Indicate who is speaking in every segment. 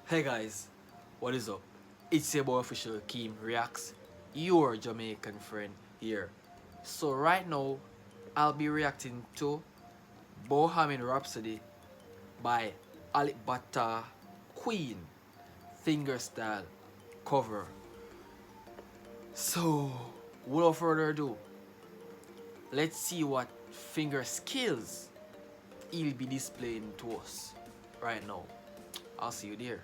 Speaker 1: Hey guys, what is up? It's your boy official Keem Reacts, your Jamaican friend here. So right now, I'll be reacting to Bohemian Rhapsody by Alibata Queen FingerStyle cover. So, without further ado, let's see what finger skills he'll be displaying to us right now. I'll see you there.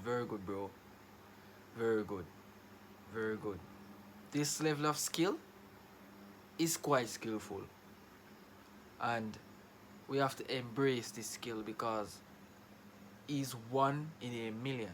Speaker 1: Very good, bro. Very good, very good. This level of skill is quite skillful, and we have to embrace this skill because he's one in a million.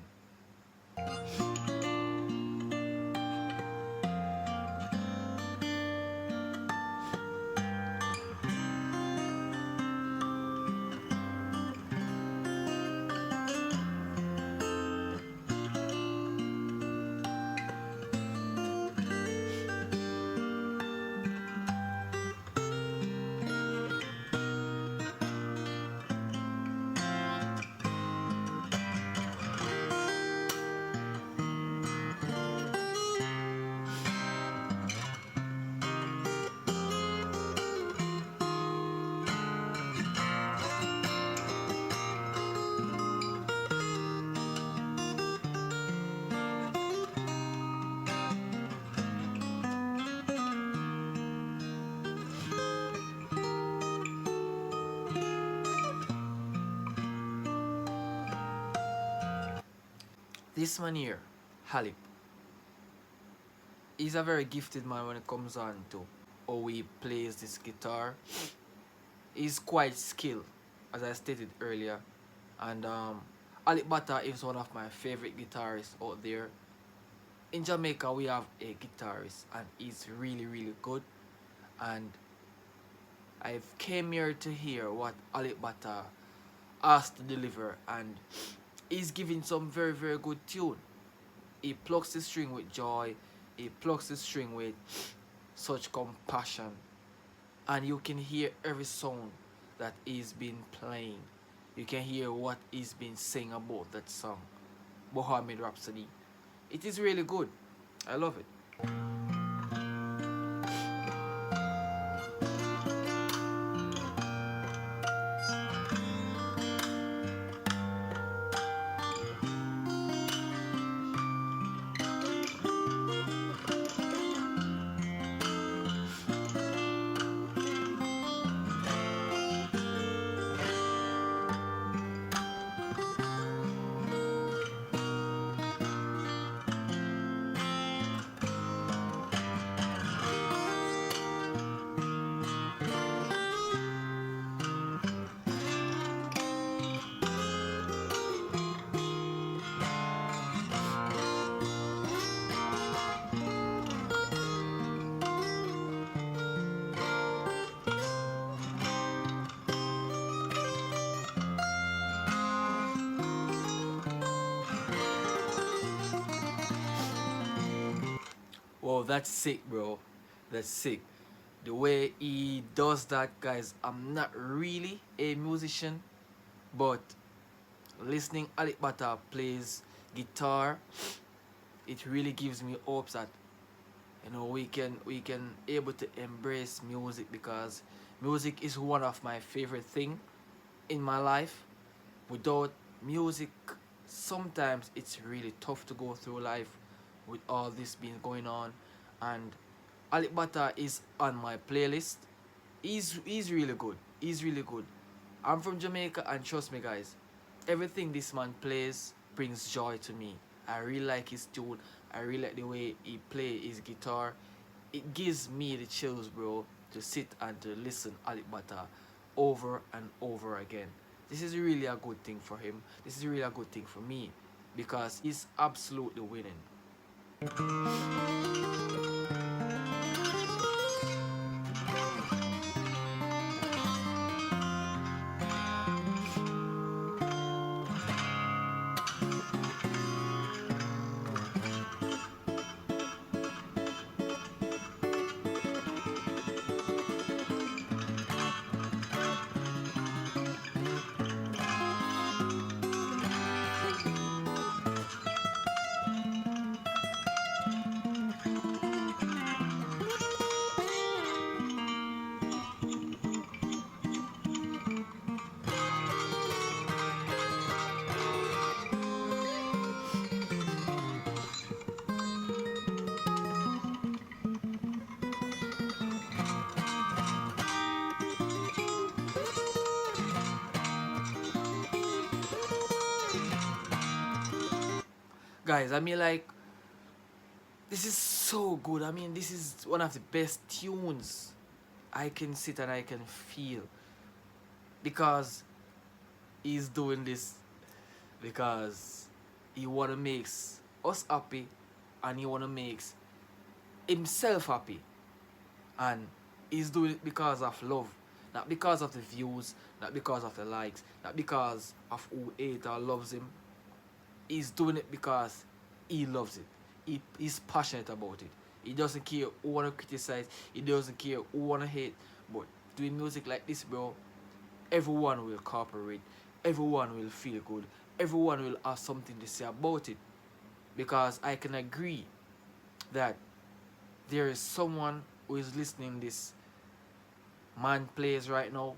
Speaker 1: This man here, Halip, he's a very gifted man when it comes on to how he plays this guitar. He's quite skilled, as I stated earlier, and Alip Bata is one of my favorite guitarists out there. In Jamaica, we have a guitarist, and he's really good. And I've came here to hear what Alip Bata has to deliver, and he's giving some very good tune. He plucks the string with joy, he plucks the string with such compassion, and you can hear every sound that he's been playing. You can hear what he's been saying about that song, Bohemian Rhapsody. It is really good. I love it. Whoa, that's sick, bro. That's sick. The way he does that, guys, I'm not really a musician, but listening Alip Bata plays guitar, it really gives me hopes that we can able to embrace music because music is one of my favorite thing in my life. Without music, sometimes it's really tough to go through life with all this being going on. And Alec Bata is on my playlist. He's really good. He's really good. I'm from Jamaica, and trust me, guys, everything this man plays brings joy to me. I really like his tune. I really like the way he play his guitar. It gives me the chills, bro, to sit and to listen Alec Bata over and over again. This is really a good thing for him. This is really a good thing for me because he's absolutely winning. Guys, I mean, like, this is so good. I mean, this is one of the best tunes I can sit and I can feel because he's doing this because he wanna makes us happy and he wanna makes himself happy, and he's doing it because of love, not because of the views, not because of the likes, not because of who hates or loves him. He's doing it because he loves it. He's passionate about it. He doesn't care who wanna criticize. He doesn't care who wanna hate. But doing music like this, bro, everyone will cooperate. Everyone will feel good. Everyone will have something to say about it. Because I can agree that there is someone who is listening this man plays right now,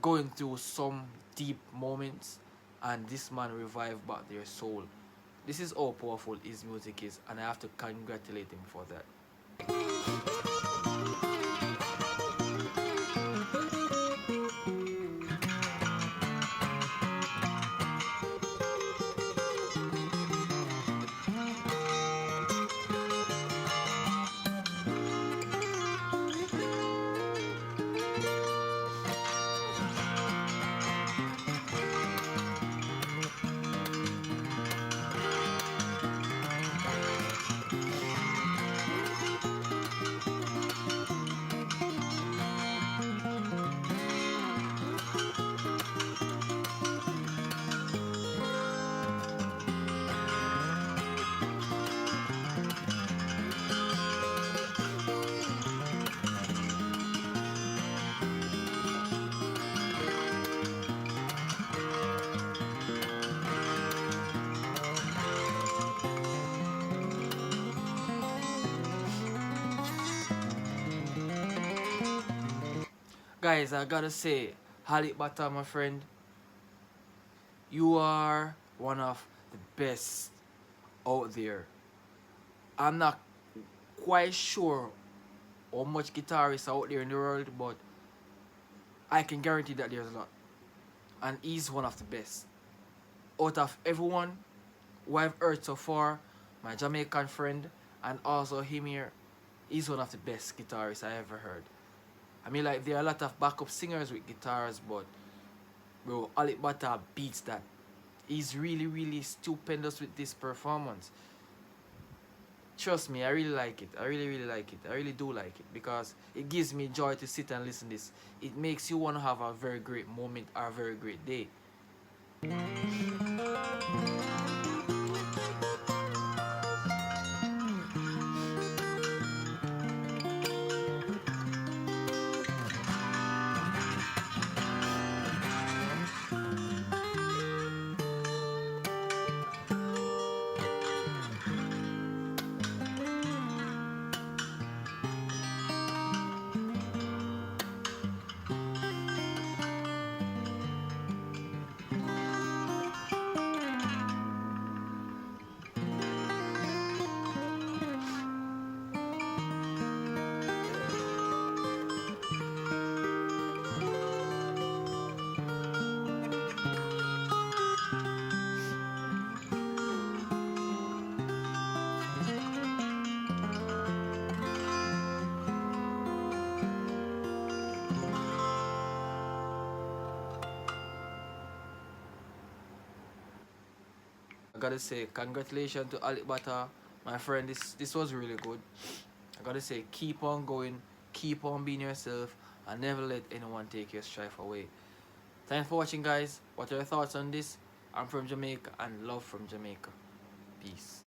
Speaker 1: going through some deep moments, and this man revived back their soul. This is how powerful his music is, and I have to congratulate him for that. Guys, I gotta say, Halit Bata, my friend, you are one of the best out there. I'm not quite sure how much guitarists are out there in the world, but I can guarantee that there's a lot. And he's one of the best. Out of everyone who I've heard so far, my Jamaican friend, and also him here, he's one of the best guitarists I ever heard. I mean, like, there are a lot of backup singers with guitars, but bro, Alec Bata beats that. He's really, really stupendous with this performance. Trust me, I really like it. I really, really like it. I really do like it because it gives me joy to sit and listen to this. It makes you want to have a very great moment or a very great day. gotta say congratulations to Ali Bata, my friend. This was really good. I gotta say keep on going, keep on being yourself, and never let anyone take your strife away. Thanks for watching, guys. What are your thoughts on this? I'm from Jamaica and love from Jamaica. Peace.